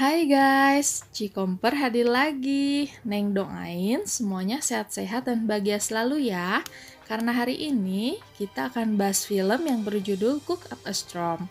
Hai guys, Cikomper hadir lagi. Neng doain semuanya sehat-sehat dan bahagia selalu ya. Karena hari ini kita akan bahas film yang berjudul Cook Up a Storm.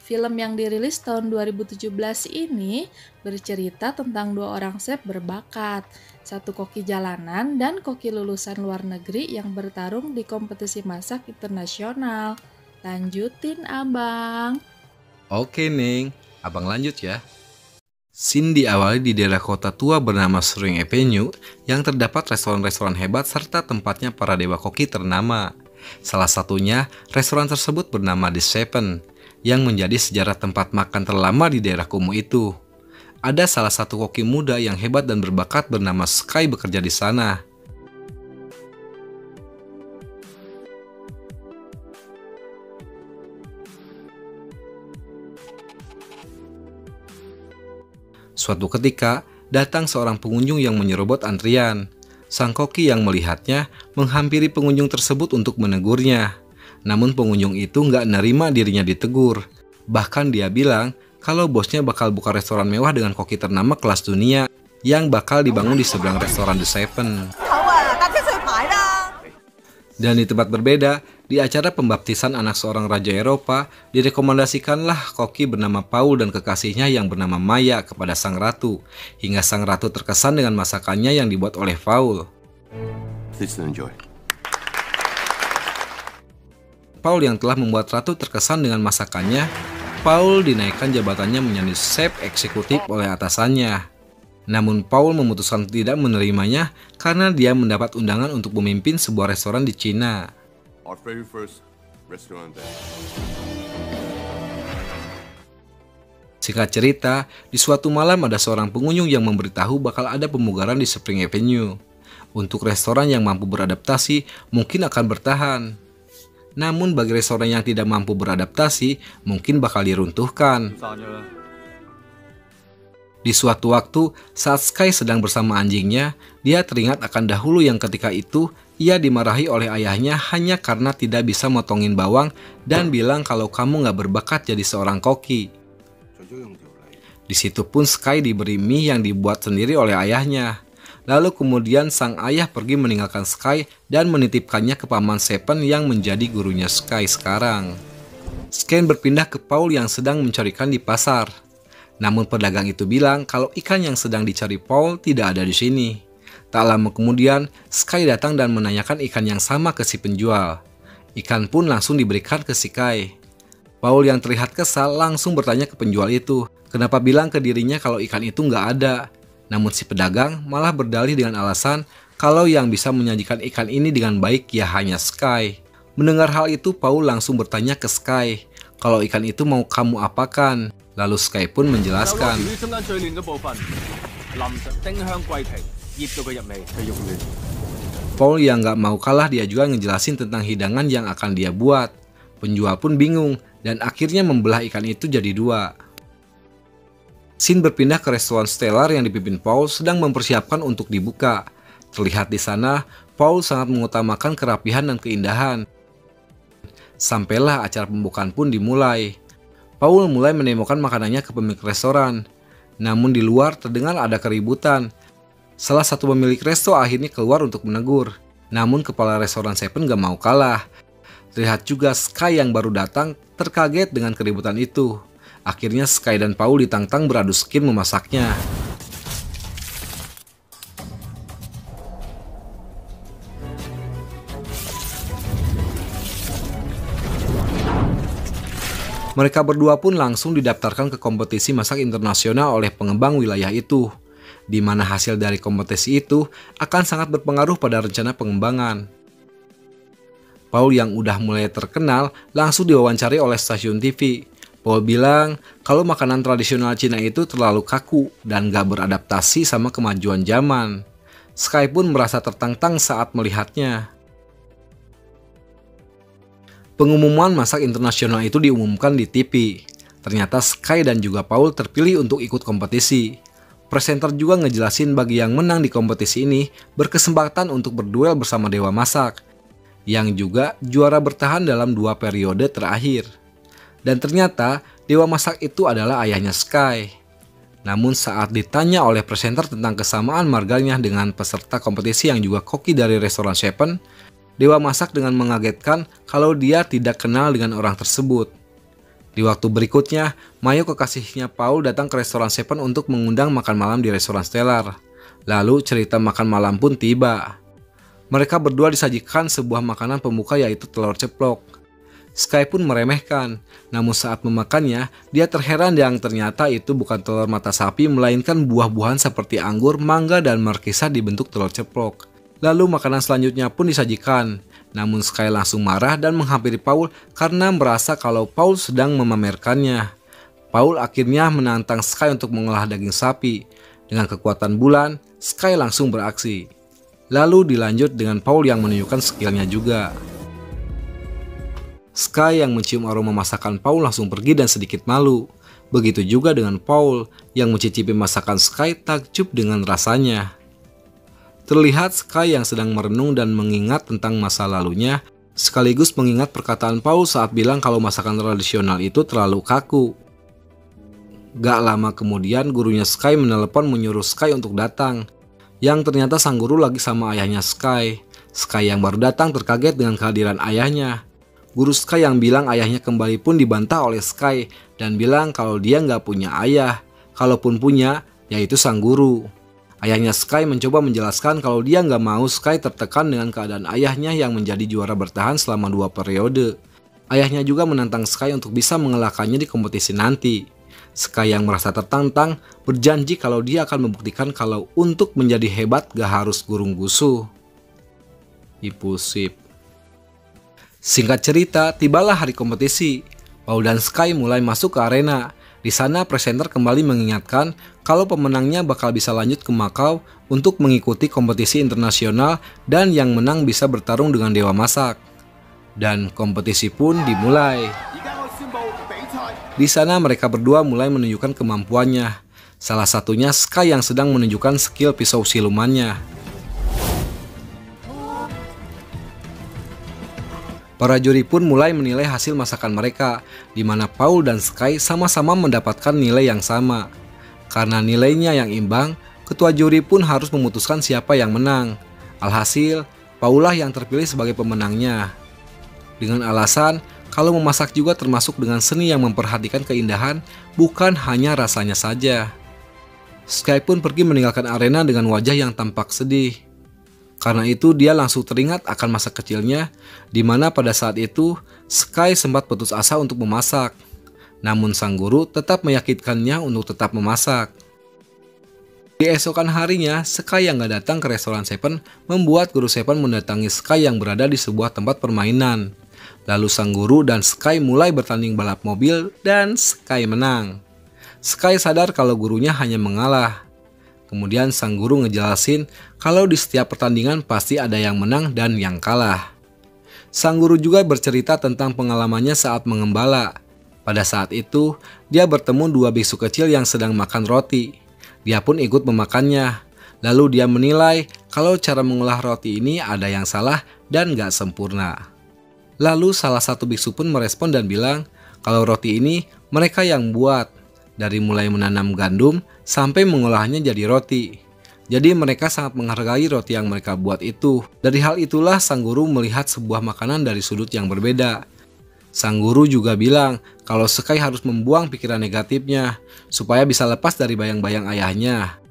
Film yang dirilis tahun 2017 ini bercerita tentang dua orang chef berbakat, satu koki jalanan dan koki lulusan luar negeri yang bertarung di kompetisi masak internasional. Lanjutin abang. Oke Neng, abang lanjut ya. Scene diawali di daerah kota tua bernama Spring Avenue yang terdapat restoran-restoran hebat serta tempatnya para dewa koki ternama. Salah satunya, restoran tersebut bernama The Seven, yang menjadi sejarah tempat makan terlama di daerah kumuh itu. Ada salah satu koki muda yang hebat dan berbakat bernama Sky bekerja di sana. Suatu ketika, datang seorang pengunjung yang menyerobot antrian. Sang koki yang melihatnya menghampiri pengunjung tersebut untuk menegurnya. Namun pengunjung itu nggak nerima dirinya ditegur. Bahkan dia bilang kalau bosnya bakal buka restoran mewah dengan koki ternama kelas dunia yang bakal dibangun di seberang restoran The Seven. Dan di tempat berbeda, di acara pembaptisan anak seorang raja Eropa, direkomendasikanlah koki bernama Paul dan kekasihnya yang bernama Maya kepada sang ratu, hingga sang ratu terkesan dengan masakannya yang dibuat oleh Paul. Paul yang telah membuat ratu terkesan dengan masakannya, Paul dinaikkan jabatannya menjadi chef eksekutif oleh atasannya. Namun Paul memutuskan tidak menerimanya karena dia mendapat undangan untuk memimpin sebuah restoran di Cina. Singkat cerita, di suatu malam ada seorang pengunjung yang memberitahu bakal ada pemugaran di Spring Avenue. Untuk restoran yang mampu beradaptasi, mungkin akan bertahan. Namun bagi restoran yang tidak mampu beradaptasi, mungkin bakal diruntuhkan. Di suatu waktu, saat Sky sedang bersama anjingnya, dia teringat akan dahulu yang ketika itu ia dimarahi oleh ayahnya hanya karena tidak bisa motongin bawang dan bilang kalau kamu nggak berbakat jadi seorang koki. Di situ pun Sky diberi mie yang dibuat sendiri oleh ayahnya. Lalu kemudian sang ayah pergi meninggalkan Sky dan menitipkannya ke paman Seven yang menjadi gurunya Sky sekarang. Sky berpindah ke Paul yang sedang mencari ikan di pasar. Namun pedagang itu bilang kalau ikan yang sedang dicari Paul tidak ada di sini. Tak lama kemudian, Sky datang dan menanyakan ikan yang sama ke si penjual. Ikan pun langsung diberikan ke Sky. Paul yang terlihat kesal langsung bertanya ke penjual itu, kenapa bilang ke dirinya kalau ikan itu nggak ada. Namun si pedagang malah berdalih dengan alasan kalau yang bisa menyajikan ikan ini dengan baik ya hanya Sky. Mendengar hal itu, Paul langsung bertanya ke Sky, kalau ikan itu mau kamu apakan? Lalu Sky pun menjelaskan. Paul yang gak mau kalah dia juga ngejelasin tentang hidangan yang akan dia buat. Penjual pun bingung dan akhirnya membelah ikan itu jadi dua. Scene berpindah ke restoran Stellar yang dipimpin Paul sedang mempersiapkan untuk dibuka. Terlihat di sana, Paul sangat mengutamakan kerapihan dan keindahan. Sampailah acara pembukaan pun dimulai. Paul mulai menemukan makanannya ke pemilik restoran. Namun di luar terdengar ada keributan. Salah satu pemilik resto akhirnya keluar untuk menegur. Namun kepala restoran Seven gak mau kalah. Terlihat juga Sky yang baru datang terkaget dengan keributan itu. Akhirnya Sky dan Paul ditantang beradu skill memasaknya. Mereka berdua pun langsung didaftarkan ke kompetisi masak internasional oleh pengembang wilayah itu, di mana hasil dari kompetisi itu akan sangat berpengaruh pada rencana pengembangan. Paul yang udah mulai terkenal langsung diwawancari oleh stasiun TV. Paul bilang kalau makanan tradisional Cina itu terlalu kaku dan gak beradaptasi sama kemajuan zaman. Sky pun merasa tertantang saat melihatnya. Pengumuman masak internasional itu diumumkan di TV. Ternyata Sky dan juga Paul terpilih untuk ikut kompetisi. Presenter juga ngejelasin bagi yang menang di kompetisi ini berkesempatan untuk berduel bersama Dewa Masak, yang juga juara bertahan dalam 2 periode terakhir. Dan ternyata Dewa Masak itu adalah ayahnya Sky. Namun saat ditanya oleh presenter tentang kesamaan marganya dengan peserta kompetisi yang juga koki dari restoran Seven, Dewa Masak dengan mengagetkan kalau dia tidak kenal dengan orang tersebut. Di waktu berikutnya, Mayo kekasihnya Paul datang ke restoran Seven untuk mengundang makan malam di restoran Stellar. Lalu cerita makan malam pun tiba. Mereka berdua disajikan sebuah makanan pembuka yaitu telur ceplok. Sky pun meremehkan, namun saat memakannya, dia terheran yang ternyata itu bukan telur mata sapi melainkan buah-buahan seperti anggur, mangga, dan markisa dibentuk telur ceplok. Lalu makanan selanjutnya pun disajikan, namun Sky langsung marah dan menghampiri Paul karena merasa kalau Paul sedang memamerkannya. Paul akhirnya menantang Sky untuk mengolah daging sapi. Dengan kekuatan bulan, Sky langsung beraksi. Lalu dilanjut dengan Paul yang menunjukkan skillnya juga. Sky yang mencium aroma masakan Paul langsung pergi dan sedikit malu. Begitu juga dengan Paul yang mencicipi masakan Sky takjub dengan rasanya. Terlihat Sky yang sedang merenung dan mengingat tentang masa lalunya, sekaligus mengingat perkataan Paul saat bilang kalau masakan tradisional itu terlalu kaku. Gak lama kemudian gurunya Sky menelepon menyuruh Sky untuk datang, yang ternyata sang guru lagi sama ayahnya Sky. Sky yang baru datang terkaget dengan kehadiran ayahnya. Guru Sky yang bilang ayahnya kembali pun dibantah oleh Sky dan bilang kalau dia nggak punya ayah. Kalaupun punya, yaitu sang guru. Ayahnya Sky mencoba menjelaskan kalau dia nggak mau Sky tertekan dengan keadaan ayahnya yang menjadi juara bertahan selama 2 periode. Ayahnya juga menantang Sky untuk bisa mengalahkannya di kompetisi nanti. Sky yang merasa tertantang berjanji kalau dia akan membuktikan kalau untuk menjadi hebat gak harus gurung gusu. Impulsif. Singkat cerita, tibalah hari kompetisi. Paul dan Sky mulai masuk ke arena. Di sana presenter kembali mengingatkan kalau pemenangnya bakal bisa lanjut ke Macau untuk mengikuti kompetisi internasional dan yang menang bisa bertarung dengan Dewa Masak. Dan kompetisi pun dimulai. Di sana mereka berdua mulai menunjukkan kemampuannya. Salah satunya Sky yang sedang menunjukkan skill pisau silumannya. Para juri pun mulai menilai hasil masakan mereka, di mana Paul dan Sky sama-sama mendapatkan nilai yang sama. Karena nilainya yang imbang, ketua juri pun harus memutuskan siapa yang menang. Alhasil, Paul lah yang terpilih sebagai pemenangnya. Dengan alasan, kalau memasak juga termasuk dengan seni yang memperhatikan keindahan, bukan hanya rasanya saja. Sky pun pergi meninggalkan arena dengan wajah yang tampak sedih. Karena itu dia langsung teringat akan masa kecilnya, di mana pada saat itu Sky sempat putus asa untuk memasak. Namun sang guru tetap meyakinkannya untuk tetap memasak. Di esokan harinya, Sky yang gak datang ke restoran Seven membuat guru Seven mendatangi Sky yang berada di sebuah tempat permainan. Lalu sang guru dan Sky mulai bertanding balap mobil dan Sky menang. Sky sadar kalau gurunya hanya mengalah. Kemudian sang guru ngejelasin kalau di setiap pertandingan pasti ada yang menang dan yang kalah. Sang guru juga bercerita tentang pengalamannya saat mengembala. Pada saat itu, dia bertemu 2 biksu kecil yang sedang makan roti. Dia pun ikut memakannya. Lalu dia menilai kalau cara mengolah roti ini ada yang salah dan gak sempurna. Lalu salah satu biksu pun merespon dan bilang kalau roti ini mereka yang buat. Dari mulai menanam gandum sampai mengolahnya jadi roti. Jadi mereka sangat menghargai roti yang mereka buat itu. Dari hal itulah sang guru melihat sebuah makanan dari sudut yang berbeda. Sang guru juga bilang kalau Sky harus membuang pikiran negatifnya supaya bisa lepas dari bayang-bayang ayahnya.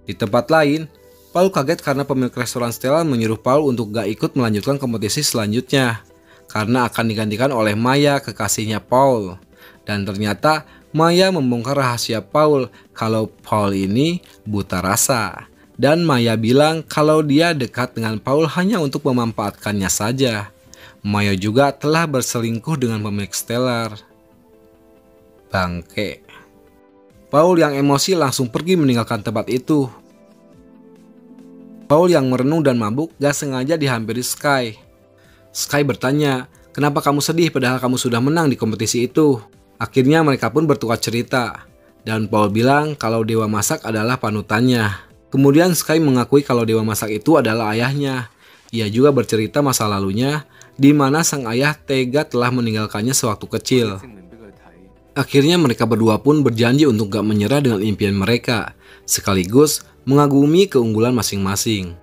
Di tempat lain, Paul kaget karena pemilik restoran Stella menyuruh Paul untuk gak ikut melanjutkan kompetisi selanjutnya karena akan digantikan oleh Maya, kekasihnya Paul. Dan ternyata Maya membongkar rahasia Paul kalau Paul ini buta rasa. Dan Maya bilang kalau dia dekat dengan Paul hanya untuk memanfaatkannya saja. Maya juga telah berselingkuh dengan pemilik Stellar. Bangke. Paul yang emosi langsung pergi meninggalkan tempat itu. Paul yang merenung dan mabuk gak sengaja dihampiri Sky. Sky bertanya, kenapa kamu sedih padahal kamu sudah menang di kompetisi itu? Akhirnya mereka pun bertukar cerita. Dan Paul bilang kalau Dewa Masak adalah panutannya. Kemudian Sky mengakui kalau Dewa Masak itu adalah ayahnya. Ia juga bercerita masa lalunya, di mana sang ayah tega telah meninggalkannya sewaktu kecil. Akhirnya mereka berdua pun berjanji untuk gak menyerah dengan impian mereka, sekaligus mengagumi keunggulan masing-masing.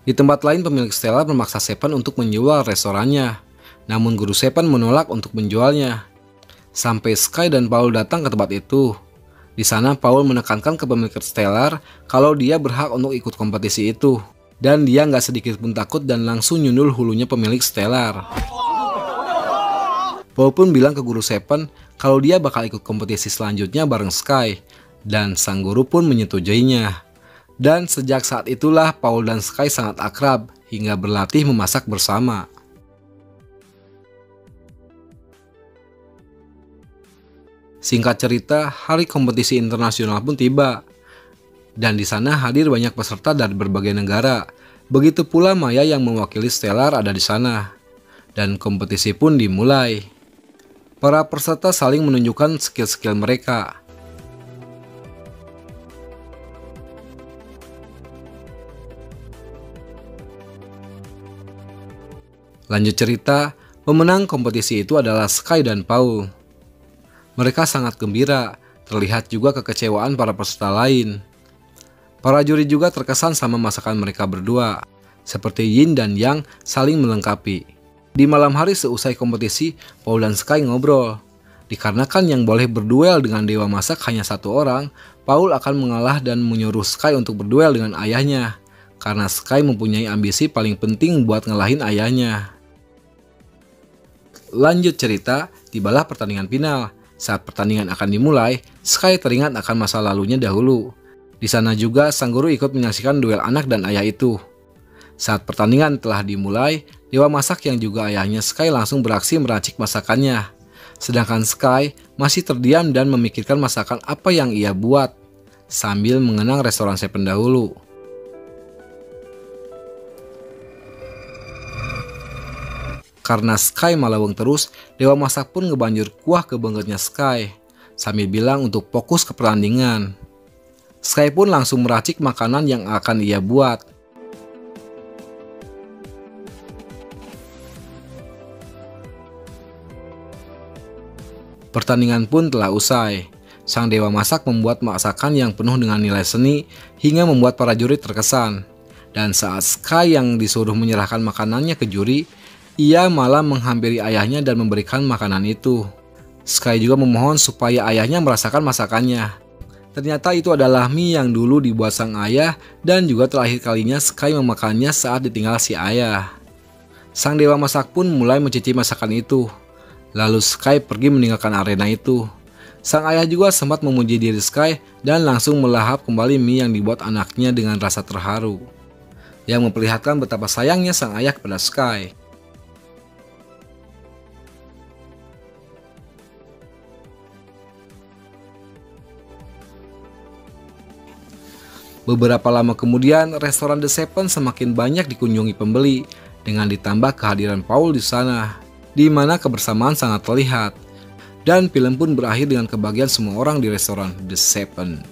Di tempat lain, pemilik Stellar memaksa Seven untuk menjual restorannya, namun guru Seven menolak untuk menjualnya. Sampai Sky dan Paul datang ke tempat itu. Di sana Paul menekankan ke pemilik Stellar kalau dia berhak untuk ikut kompetisi itu, dan dia nggak sedikit pun takut dan langsung nyundul hulunya pemilik Stellar. Paul pun bilang ke guru Seven kalau dia bakal ikut kompetisi selanjutnya bareng Sky, dan sang guru pun menyetujuinya. Dan sejak saat itulah Paul dan Sky sangat akrab hingga berlatih memasak bersama. Singkat cerita, hari kompetisi internasional pun tiba. Dan di sana hadir banyak peserta dari berbagai negara. Begitu pula Maya yang mewakili Stellar ada di sana. Dan kompetisi pun dimulai. Para peserta saling menunjukkan skill-skill mereka. Lanjut cerita, pemenang kompetisi itu adalah Sky dan Paul. Mereka sangat gembira, terlihat juga kekecewaan para peserta lain. Para juri juga terkesan sama masakan mereka berdua, seperti Yin dan Yang saling melengkapi. Di malam hari seusai kompetisi, Paul dan Sky ngobrol. Dikarenakan yang boleh berduel dengan dewa masak hanya satu orang, Paul akan mengalah dan menyuruh Sky untuk berduel dengan ayahnya, karena Sky mempunyai ambisi paling penting buat ngalahin ayahnya. Lanjut cerita, tibalah pertandingan final. Saat pertandingan akan dimulai, Sky teringat akan masa lalunya dahulu. Di sana juga sang guru ikut menyaksikan duel anak dan ayah itu. Saat pertandingan telah dimulai, dewa masak yang juga ayahnya Sky langsung beraksi meracik masakannya. Sedangkan Sky masih terdiam dan memikirkan masakan apa yang ia buat, sambil mengenang restoran Seven dahulu. Karena Sky malaweng terus, dewa masak pun ngebanjur kuah ke benggetnya Sky, sambil bilang untuk fokus ke pertandingan. Sky pun langsung meracik makanan yang akan ia buat. Pertandingan pun telah usai. Sang dewa masak membuat masakan yang penuh dengan nilai seni hingga membuat para juri terkesan. Dan saat Sky yang disuruh menyerahkan makanannya ke juri, ia malah menghampiri ayahnya dan memberikan makanan itu. Sky juga memohon supaya ayahnya merasakan masakannya. Ternyata itu adalah mie yang dulu dibuat sang ayah dan juga terakhir kalinya Sky memakannya saat ditinggal si ayah. Sang dewa masak pun mulai mencicipi masakan itu. Lalu Sky pergi meninggalkan arena itu. Sang ayah juga sempat memuji diri Sky dan langsung melahap kembali mie yang dibuat anaknya dengan rasa terharu, yang memperlihatkan betapa sayangnya sang ayah kepada Sky. Beberapa lama kemudian, restoran The Seven semakin banyak dikunjungi pembeli, dengan ditambah kehadiran Paul di sana, di mana kebersamaan sangat terlihat. Dan film pun berakhir dengan kebahagiaan semua orang di restoran The Seven.